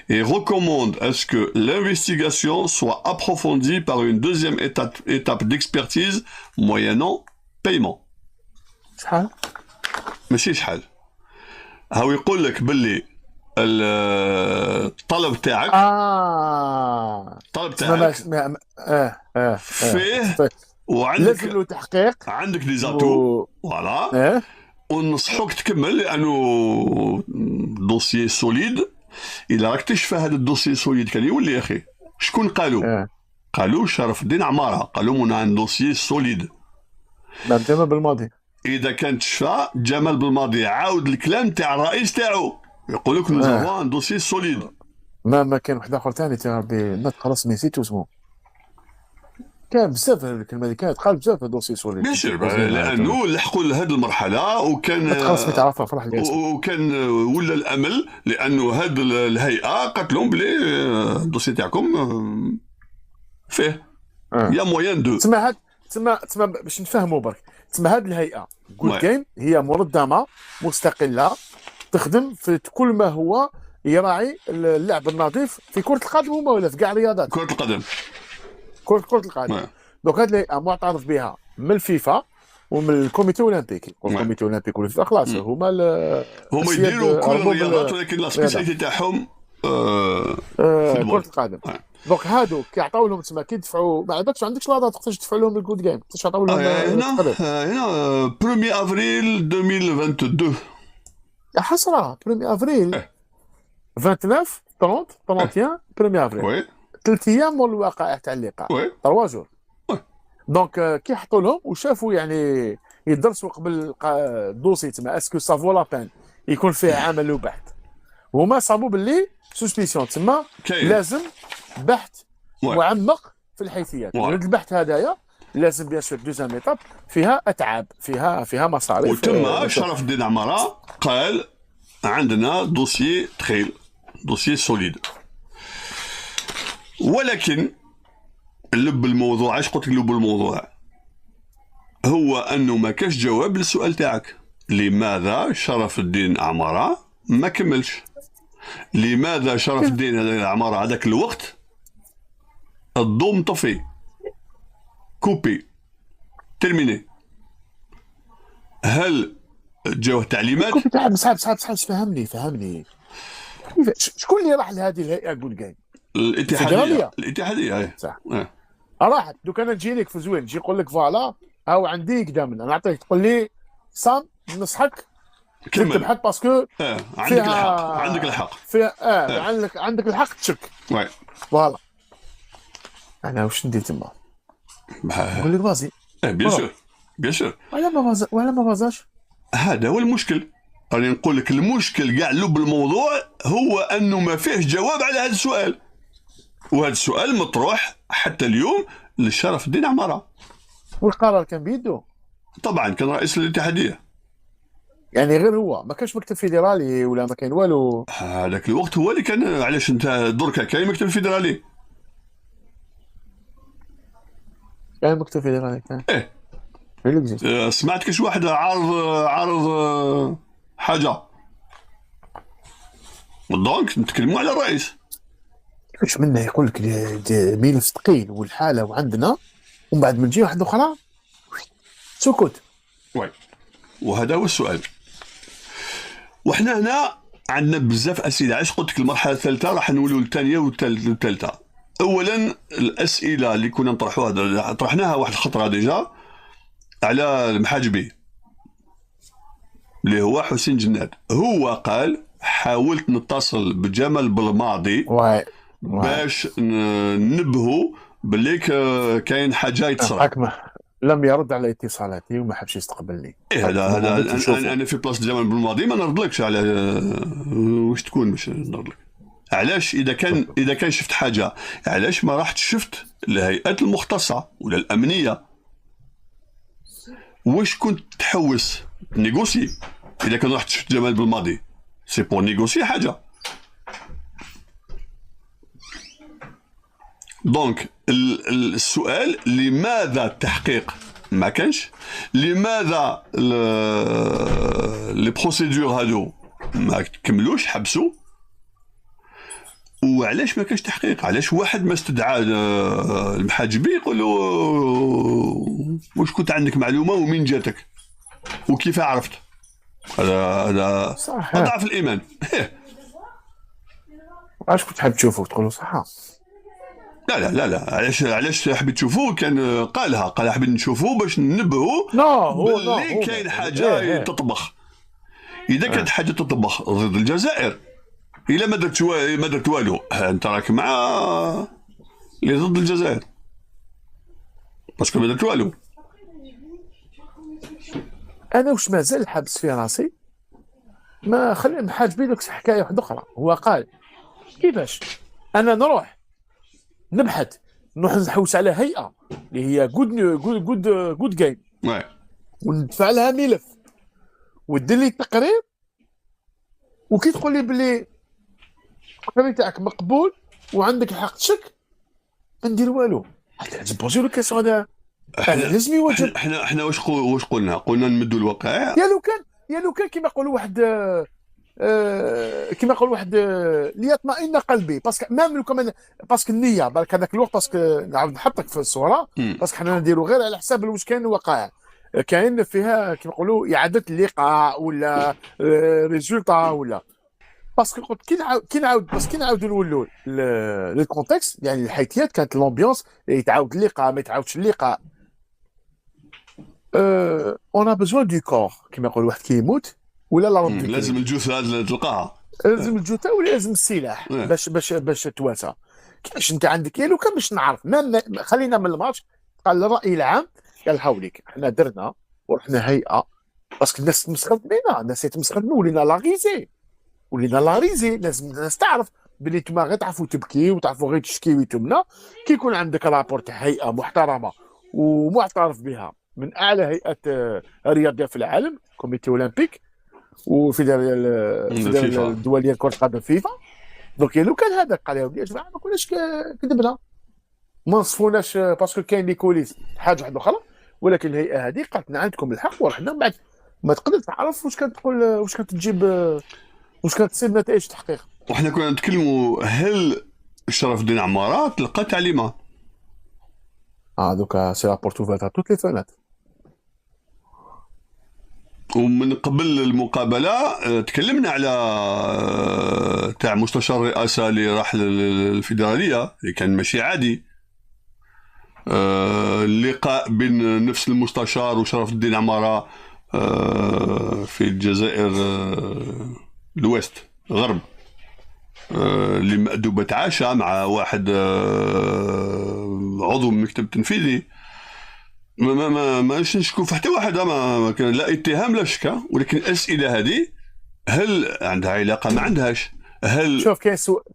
et recommande à ce que l'investigation soit approfondie par une deuxième étape d'expertise moyennant paiement. شحال؟ ماشي شحال. هاو يقول لك باللي الطلب تاعك الطلب تاعك فيه وعندك لازم له تحقيق، عندك لي زاتو فوالا، ونصحوك تكمل لانه دوسيي سوليد. الا راك تشفى هذا الدوسيي سوليد كان يولي يا اخي. شكون قالوا؟ قالوا شرف الدين عماره، قالوا من عن دوسيي سوليد. جمال بالماضي اذا كان تشفى جمال بالماضي عاود الكلام تاع الرئيس تاعو، يقول لك نوزافون ان دوسيي سوليد. ما كان واحد اخر ثاني تاع ربي ما خلاص نسيت اسمه، كان بزاف الكلمه اللي كانت قال بزاف دوسي سوليد. ماشي لانه لحقوا لهذه المرحله وكان خلاص تعرفها فرح وكان ولا الامل، لانه هذه الهيئه قالت لهم بلي الدوسي تاعكم فيه يا موين دو. تسمى باش نفهموا برك، تسمى هذه الهيئه جود جيم هي منظمه مستقله تخدم في كل ما هو يراعي اللعب النظيف في كره القدم ولا في كاع الرياضات. كره القدم دونك هذه الهيئه معترف بها من الفيفا ومن الكوميتي الاولمبيكي. الكوميتي الاولمبيكي والفيفا خلاص هما يديروا كل الرياضات، ولكن لا سبيسياليتي تاعهم كره القدم. دونك هادو كيعطيو لهم تسمى كيدفعوا ما عندكش لاضه تقدرش تدفع لهم الجود جيم، تقدرش تعطيو لهم هنا 1 افريل 2022 حسره 1 افريل 29 30 31 1 افريل 3 ايام من الواقع تاع اللقاء 3 جور. دونك كي حطوا لهم وشافوا يعني يدرسوا قبل الدوسي تما اسكو سافو لا بان يكون فيه عمل وبحث، وما صابوا باللي سوسبيسيون تما لازم بحث معمق في الحيثيات. البحث هذايا لازم بيان سور دوزيام ايتاب فيها اتعاب، فيها مصاريف. وتما شرف الدين عماره قال عندنا دوسيي تخيل دوسيي سوليد، ولكن لب الموضوع علاش قلت لب الموضوع هو انه ما كاش جواب للسؤال تاعك. لماذا شرف الدين عماره ما كملش؟ لماذا شرف الدين عماره هذاك الوقت الضوء مطفي كوبي ترميني؟ هل جاوه تعليمات؟ صعب فهمني شكون اللي راح لهذه الهيئه جول جاي؟ الفيدراليه. الاتحاديه اي. صح. إيه. راحت دوك انا نجي لك في زوين، نجي نقول لك فوالا هاو عندي قدام انا نعطيك تقول لي سام نصحك كمل. تبحث باسكو عندك الحق، عندك الحق فيها عندك الحق تشك. وي. فوالا انا واش ندير تما نقول لك بازي بيان سور بيان سور. ولا ما فازاش. هذا هو المشكل. راني نقول لك المشكل كاع لب الموضوع هو انه ما فيهش جواب على هذا السؤال، وهذا السؤال مطروح حتى اليوم لشرف الدين عماره. والقرار كان بيده طبعا كان رئيس الاتحاديه، يعني غير هو ما كانش مكتب فيدرالي ولا ما كان والو. هذاك الوقت هو اللي كان. علاش انت دركا كاين مكتب فيدرالي؟ كان مكتب فيدرالي كان ايه. سمعت كاش واحد عارض حاجه، دونك نتكلموا على الرئيس. واش منه يقول لك ملف ثقيل والحاله وعندنا، ومن بعد من جهه واحده اخرى سكوت. وي. وهذا هو السؤال. وحنا هنا عندنا بزاف اسئله. علاش قلت لك المرحله الثالثه راح نولوا للثانيه والثالثه. اولا الاسئله اللي كنا نطرحوها طرحناها واحد الخطره ديجا على المحاجبي اللي هو حسين جناد. هو قال حاولت نتصل بجمال بالماضي باش ننبهوا باللي كاين حاجه يتصرف. لم يرد على اتصالاتي وما حبش يستقبلني. إيه هذا انا في بلاصه جمال بالماضي ما نردلكش على واش تكون باش نرد لك. علاش اذا كان شفت حاجه علاش ما رحت شفت الهيئات المختصه ولا الامنيه؟ واش كنت تحوس نيغوسي؟ اذا كان رحت شفت جمال بالماضي سي بور نيغوسي حاجه. دونك السؤال لماذا التحقيق ما كانش؟ لماذا لي بروسيدور هادو ما كملوش حبسوا؟ وعلاش ما كانش تحقيق؟ علاش واحد ما استدعى المحاجبي يقول له واش كنت عندك معلومه ومين جاتك وكيف عرفت؟ هذا اضعف الايمان. واش كنت حاب تشوفه تقول له صح؟ لا علاش حبيت تشوفوه؟ كان قال حبيت نشوفوه باش ننبهوا باللي كاين حاجه تطبخ. اذا كانت حاجه تطبخ ضد الجزائر، الا ما درت والو انت راك مع اللي ضد الجزائر باسكو ما درت والو. انا واش مازال حابس في راسي ما خلي المحاجبي لك حكايه واحده اخرى. هو قال كيفاش انا نروح نبحث نروح نحوس على هيئه اللي هي جود جيم وندفع لها ملف ودير لي تقرير، وكي تقول لي بلي التقرير تاعك مقبول وعندك الحق تشك ما ندير والو. هذا بوزي لو كيسيون هذا لازم يواجه. احنا واش قلنا نمدوا الوقائع. يا لو كان كيما يقولوا واحد ليطمئن قلبي باسكو ميم لو كمان باسكو النيه بالك هذاك الوقت باسكو نعاود نحطك في الصوره باسكو حنا نديروا غير على حساب واش كاين الوقائع. كاين فيها كيما يقولوا اعاده اللقاء ولا ريزولتا ولا باسكو قلت كي نعاودوا نولوا للكونتكست يعني الحيثيات كانت الامبيونس يتعاود اللقاء ما يتعاودش اللقاء. اون ا بيزوان دو كور كيما يقول واحد كيموت ولا لا ربي لازم الجثه تلقاها، لازم الجثه ولا لازم السلاح باش تواسى. كيفاش انت عندك لو كان باش نعرف خلينا من الماتش قال الراي العام قال حوليك احنا درنا ورحنا هيئه باسكو الناس تمسخرت بينا، الناس تمسخرت بينا ولينا لا ريزي. لازم الناس تعرف بلي نتوما غير تعرفوا تبكي وتعرفوا غير تشكيو تمنا كي يكون عندك رابور تاع هيئه محترمه ومعترف بها من اعلى هيئات الرياضيه في العالم كوميتي اولمبيك وفيدراليه الدوليه لكره القدم فيفا. دونك لو كان هذا قال يا جماعه ما كناش كذبنا ما نصفوناش باسكو كاين لي كوليس حاجه واحده اخرى، ولكن الهيئه هذه قالت لنا عندكم الحق ورحنا بعد ما تقدر تعرف واش كانت تقول واش كانت تجيب واش كانت تصيب نتائج التحقيق. وحنا كنا نتكلموا هل شرف الدين عماره تلقى تعليمات دوكا سي رابورت اوفيرت توت لي فونات ومن قبل المقابله تكلمنا على تاع مستشار الرئاسه اللي راح للفيدراليه اللي كان ماشي عادي. اللقاء بين نفس المستشار وشرف الدين عماره في الجزائر الويست غرب، اللي مأدوبة عاشا مع واحد عضو من المكتب التنفيذي. ما نشكو في حتى واحد، ما كان لا اتهام لا شكا، ولكن الاسئله هذه هل عندها علاقه؟ ما عندهاش. هل شوف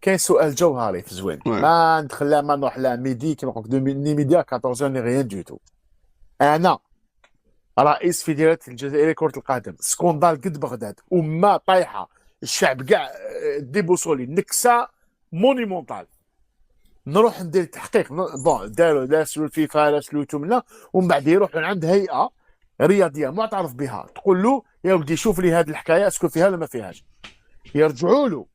كاين سؤال جوهري في زوين، ما ندخل لا ما نروح لا ميدي كيما قلت ني ميدي 14 ني غيان دو تو. انا رئيس فيدرالية الجزائرية كرة القدم، سكوندال قد بغداد، وما طايحه، الشعب كاع ديبوسولي، نكسه مونيمونتال، نروح ندير تحقيق. بون داروا داسوا الفيفا داسوا تمنا، ومن بعد يروحوا عند هيئه رياضيه معترف بها تقول له يا ولدي شوف لي هذه الحكايه اسكو فيها ولا ما فيهاش. يرجعوا له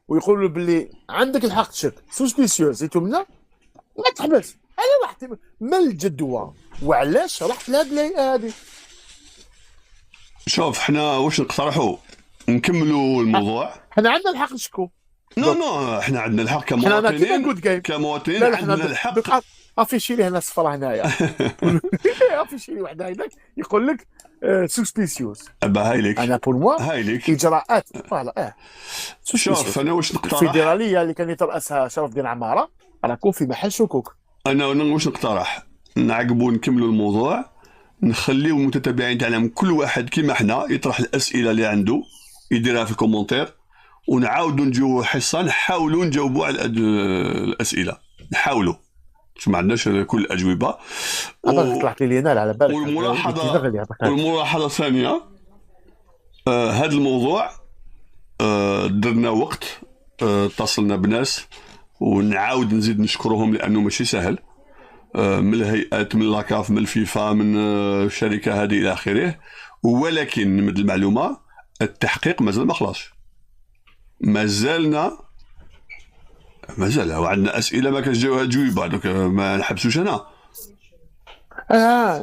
ويقولوا له باللي عندك الحق تشك سوسبيسيوز تمنا، ما تحبس. انا رحت ما الجدوى وعلاش رحت لهذه الهيئه هذه. شوف حنا واش نقترحوا نكملوا الموضوع. حنا عندنا الحق نشكو. نو احنا عندنا الحق كمواطنين عندنا الحق. افيشي لي هنا صفرة هنايا افيشي لي واحد هكذاك يقول لك سوسبيسيوس. هاي لك انا بور موا هاي لك اجراءات فوالا. شوف انا واش نقترح. الفيدراليه اللي كان يترأسها شرف الدين عماره راكم في محل شكوك. انا واش نقترح نعقبوا نكملوا الموضوع، نخليو المتتبعين تاعنا كل واحد كيما حنا يطرح الاسئله اللي عنده يديرها في الكومونتير، ونعاودوا نجيو حصه نحاولوا نجاوبوا على الاسئله، نحاولوا باش ما عندناش كل الاجوبه. طلعت لي نال على بالك. والملاحظه الثانيه هذا الموضوع درنا وقت، اتصلنا بناس ونعاود نزيد نشكرهم لانه ماشي سهل، من الهيئات من لاكاف من الفيفا من الشركه هذه الى اخره. ولكن من المعلومه التحقيق مازال ما خلاص، مازال وعندنا اسئله ما كانش جوابها، دوك ما نحبسوش هنا.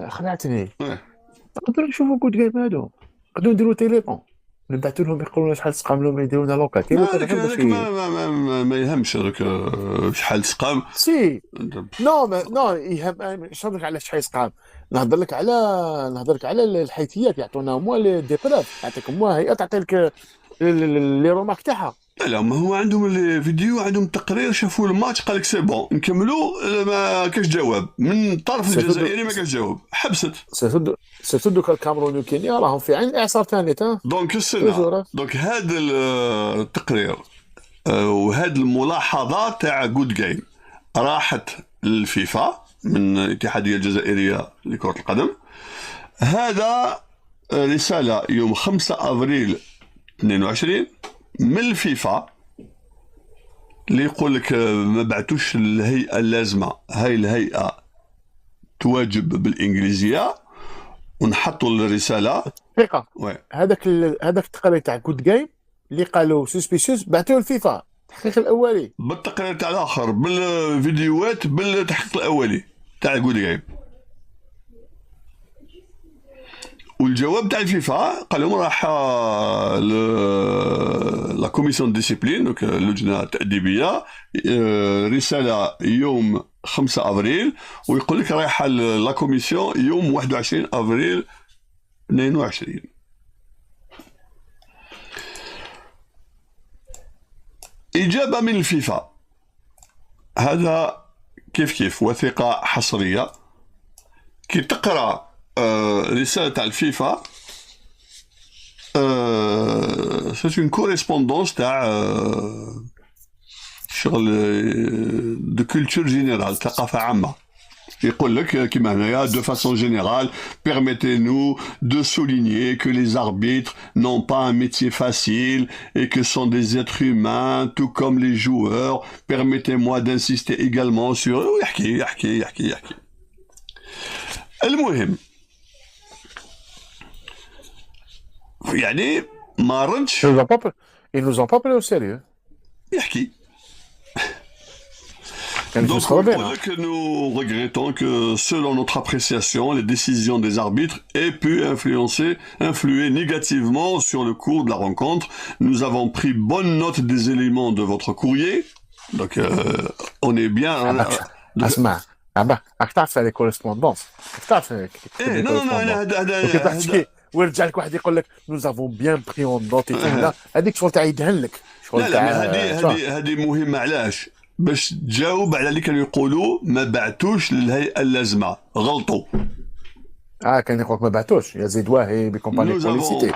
خلعتني. نقدروا نشوفوا كود جيم هادو، نقدروا نديروا تيليفون نبعثوا لهم يقولوا لنا شحال سقام لهم يديروا لنا لوكال. ما يهمش هذاك شحال سقام. سي نو يهم. شنو على شحال سقام؟ نهضر لك على الحيثيات، يعطونا هما لي ديبروف، يعطيكم هما هيئه تعطي لك لي رومارك تاعها. لا ما هو عندهم الفيديو، عندهم التقرير، شافوا الماتش قال لك سي بون نكملوا، ما كاش جواب من الطرف الجزائري، ما كاش جواب، حبست. سيرتو دوك الكاميرون وكينيا راهم في عين اعصار ثاني. دونك السنه دونك هذا التقرير وهذه الملاحظات تاع جود جيم راحت للفيفا من الاتحاديه الجزائريه لكره القدم. هذا رساله يوم 5 ابريل 22 من الفيفا اللي يقول لك ما بعتوش الهيئه اللازمه، هاي الهيئه تواجب بالانجليزيه، ونحطوا الرساله دقيقه. هذاك التقرير تاع جود جيم اللي قالوا سوسبيسيوس بعثوه للفيفا التحقيق الاولي بالتقرير تاع الاخر بالفيديوهات بالتحقيق الاولي تاع جود جيم. والجواب تاع الفيفا قال لهم راح لا كوميسيون ديسيبلين، دونك اللجنه التاديبيه، رساله يوم 5 ابريل، ويقول لك رايحه لا كوميسيون يوم 21 ابريل 22. اجابه من الفيفا، هذا كيف وثيقه حصريه. كي تقرا رسالة تاع الفيفا سي اون كوريسبوندونس تاع شغل دو كولتور جينيرال، ثقافة عامة. يقول لك كيما هنايا de façon générale permettez-nous de souligner que les arbitres n'ont pas un métier facile et que sont des êtres humains tout comme les joueurs. Permettez-moi d'insister également sur يحكي. المهم يعني ما ردش. ils nous ont pas pris au sérieux. يحكي كان Donc, يفوز oui, بينا. nous regrettons que, selon notre appréciation, les décisions des arbitres aient pu influer négativement sur le cours de la rencontre. Nous avons pris bonne note des éléments de votre courrier. Donc, on est bien... اسمع راك تعرف على كوريسبوندونس، راك تعرف كتكتب لي non, non, non, كوريسبوندونس وكيف تحكي ويرجع لك واحد يقول لك نوز افون بيان بري اون نوت، هذيك شغل تاع يدهن لك، شغل لا تاع ما هذه مهمة. علاش؟ باش تجاوب على اللي كانوا يقولوا ما بعتوش للهيئة اللازمة، غلطوا. كان يقول لك ما بعتوش يزيد واهي بكومباني بوليسيتي،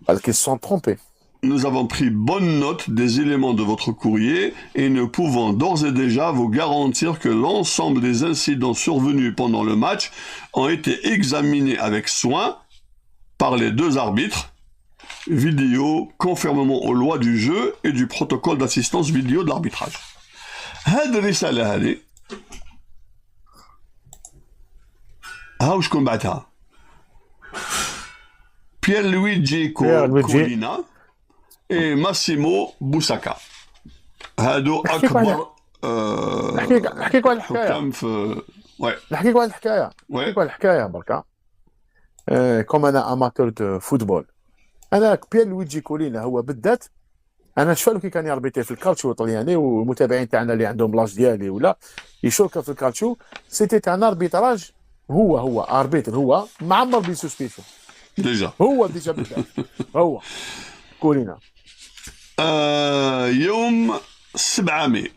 قال لك ils sont trompés. Nous avons pris bonne note des éléments de votre courrier et nous pouvons d'ores et déjà vous garantir que l'ensemble des incidents survenus pendant le match ont été examinés avec soin par les deux arbitres vidéo, conformément aux lois du jeu et du protocole d'assistance vidéo de l'arbitrage. هذه الرسالة هذه هاو شكون بعتها؟ بيير كولينا اي ماسيمو بوساكا. هادو اكبر نحكيك واحد الحكايه. حكام في نحكيك واحد الحكايه. نحكيك واحد الحكايه بركا. كوم انا اماتور دو فوتبول، انا بيير لويجي كولينا هو بالذات انا شفالو كي كان يربيتي في الكالتشو الطلياني، والمتابعين تاعنا اللي عندهم لاج ديالي ولا يشوفوا في الكالتشو سيتي تاع اربيتراج. هو اربيتر، هو معمر بسوسبيشن ديجا، هو ديجا بالذات هو كولينا. يوم 7 ماي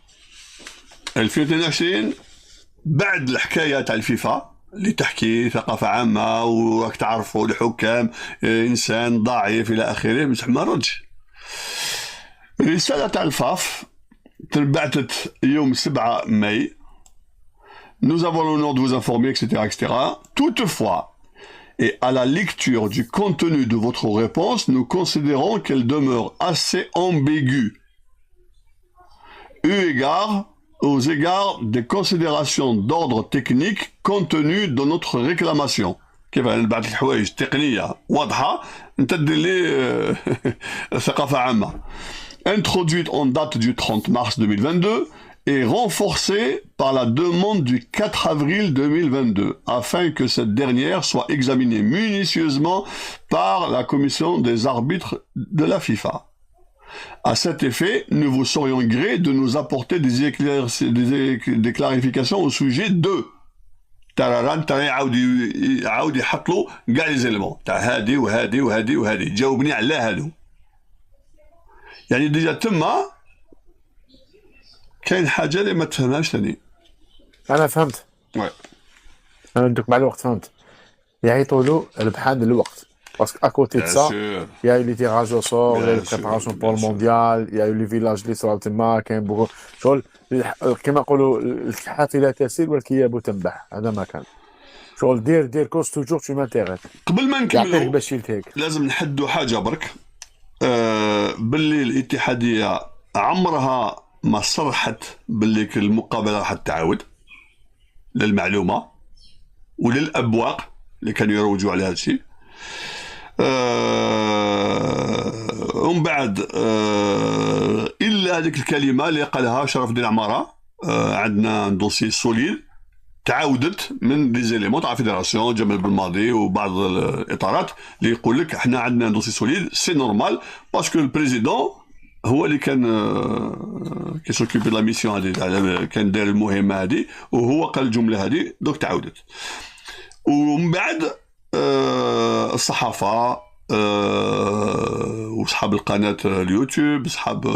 2022 بعد الحكايه تاع الفيفا اللي تحكي ثقافه عامه وراك تعرفوا الحكام انسان ضعيف الى اخره، بصح ما ردش. رساله تاع الفاف تبعتت يوم 7 ماي. Nous avons l'honneur de vous informer, etc., etc. Toutefois, et à la lecture du contenu de votre réponse, nous considérons qu'elle demeure assez ambiguë, aux égards des considérations d'ordre technique contenues dans notre réclamation. كيف بعض الحوايج تقنية واضحة انت دير لي ثقافة عامة. Introduite en date du 30 mars 2022 et renforcée par la demande du 4 avril 2022 afin que cette dernière soit examinée minutieusement par la commission des arbitres de la FIFA. À cet effet, nous vous serions gré de nous apporter des clarifications au sujet de ترى عاود يحط له كاع لي زيلمون تاع هادي وهادي وهادي وهادي، جاوبني على هادو. يعني ديجا تما كاين حاجه اللي ما تفهمهاش ثاني. انا فهمت. انا ندوك مع الوقت فهمت. يعيطوا له ربحان الوقت باسكو اكوتي تسا يا لي تيراج او سور ولا لي بريباراسيون بور المونديال، يا لي فيلاج اللي صراو تما كاين بوكو شغل كما نقولوا الحافله تسير والكياب تنبح. هذا ما كان شغل دير كوز توجور تو مانتيغيت. قبل ما نكملوا باش يلتهيك لازم نحدوا حاجه برك. باللي الاتحاديه عمرها ما صرحت باللي المقابله راح تعاود للمعلومه وللابواق اللي كانوا يروجوا على هذا الشيء. ومن بعد الا هذيك الكلمه اللي قالها شرف الدين عماره، عندنا دوسي سوليد تعاودت من دي زيليمون تاع فيدراسيون جمال بالماضي وبعض الاطارات اللي يقول لك احنا عندنا دوسي سوليد سي نورمال باسكو البريزيدون هو اللي كان كي سوكيبي لا ميسيون هذه، كان دار المهمه هذه وهو قال الجمله هذه دوك تعاودت. ومن بعد الصحافه وصحاب القناه اليوتيوب، صحاب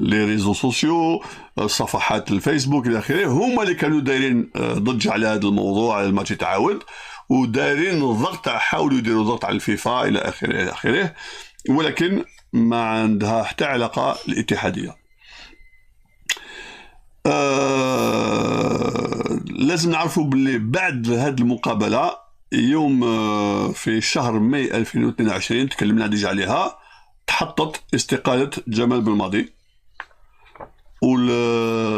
لي ريزو سوسيو، صفحات الفيسبوك الى اخره، هما اللي كانوا دايرين ضج على هذا الموضوع على الماتش يتعاود، ودايرين الضغط، حاولوا يديروا ضغط على الفيفا الى اخره الى اخره، ولكن ما عندها حتى علاقه الاتحاديه. لازم نعرفوا باللي بعد هذه المقابله يوم في شهر ماي 2022 تكلمنا ديجا عليها، تحطت استقالة جمال بالماضي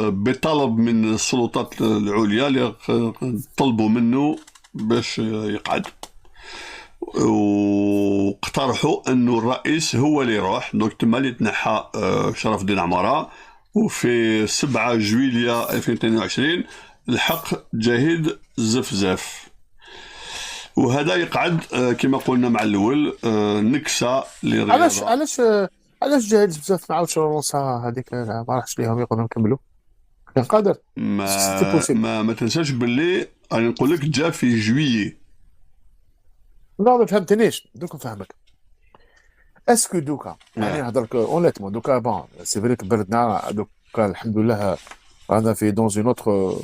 بطلب من السلطات العليا اللي طلبوا منه باش يقعد، واقترحوا انه الرئيس هو اللي يروح. دونك تما اللي تنحى شرف الدين عماره وفي 7 جويلية 2022 لحق جاهد زفزاف. وهذا يقعد كما قلنا مع الاول نكسه علاش للرياضه. علاش جاهد بزاف ما عاودش لونسا هذيك، ما راحش ليهم يقدروا نكملوا، كان قادر سيتي ما بوسيبل. ما تنساش باللي انا نقول لك جا في جويي. لا ما فهمتنيش، دوك نفهمك. اسكو دوكا يعني نعم. نهضرك اونيتمون، دوكا بون سي فري كبرنا دوكا الحمد لله، رانا في دون اون اوتر،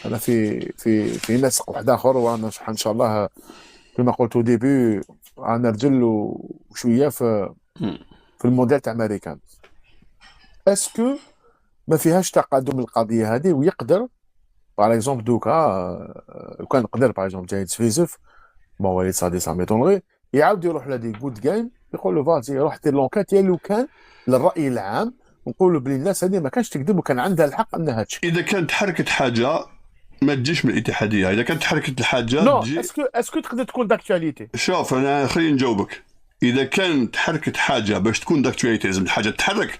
انا في نسق واحد اخر، وانا ان شاء الله كما قلت ديبي رانا رجل وشويه في الموديل تاع امريكان. اسكو ما فيهاش تقدم القضيه هذه ويقدر باغ اكزومبل دوكا لو كان نقدر باغ اكزومبل جايد سفيزف بون وليد صادي سا ميطونغي يعاود يروح لدي جود جيم يقول له فازي روح دير لونكات، يا لو كان للراي العام نقولوا بلي الناس هذه ما كانش تكذب وكان عندها الحق انها تشكي. اذا كانت حركت حاجه ما تجيش من الاتحاديه، اذا كانت حركت الحاجه نو تجي. اسكو تقدر تكون داكتواليتي. شوف انا خليني نجاوبك. اذا كانت حركت حاجه باش تكون داكتواليتي لازم الحاجه تتحرك،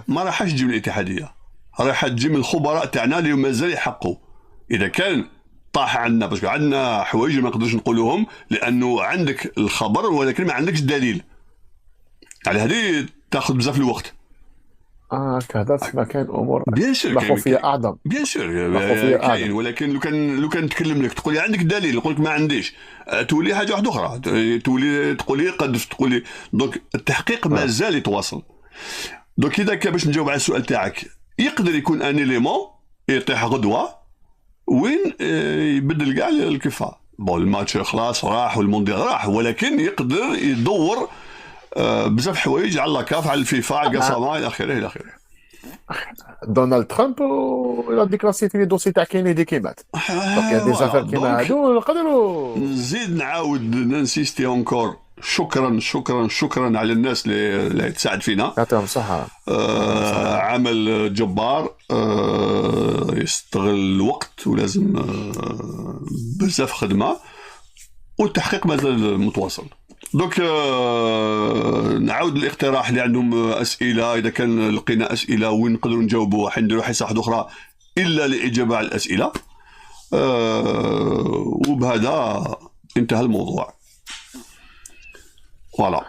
ما راحش تجي من الاتحاديه، راح تجي من الخبراء تاعنا اللي مازال يحقوا. اذا كان طاح عندنا باسكو عندنا حوايج ما نقدرش نقولوهم لانه عندك الخبر ولكن ما عندكش دليل، على هذه تاخذ بزاف الوقت. كهضرت ما كان امور بيان سور مخوفيه اعظم. بيان سور مخوفيه كاين، اعظم. ولكن لو كان نتكلم لك تقول لي عندك دليل نقول لك ما عنديش، تولي حاجه واحده اخرى، تولي تقول لي قد تقول لي. دونك التحقيق مازال يتواصل. دونك اذا كان باش نجاوب على السؤال تاعك، يقدر يكون ان اليمون يطيح غدوه وين يبدل كاع الكفه. بون الماتش خلاص راح والمونديال راح، ولكن يقدر يدور بزاف حوايج على لاكاف على الفيفا على قسما الى اخره الى اخره. دونالد ترامب ولا ديكلاسيتي لي دوسي تاع كينيدي كيمات، دونك يا دي زافير كيما هادو نقدروا. نزيد نعاود ننسيستي اونكور، شكرا على الناس اللي تساعد فينا، يعطيهم الصحة. عمل جبار، يستغل الوقت ولازم بزاف خدمة، والتحقيق مازال متواصل. دوك نعاود الاقتراح اللي عندهم أسئلة، إذا كان لقينا أسئلة وين نقدروا نجاوبوا حنديروا حصة واحدة أخرى إلا للإجابة على الأسئلة. وبهذا انتهى الموضوع. فوالا.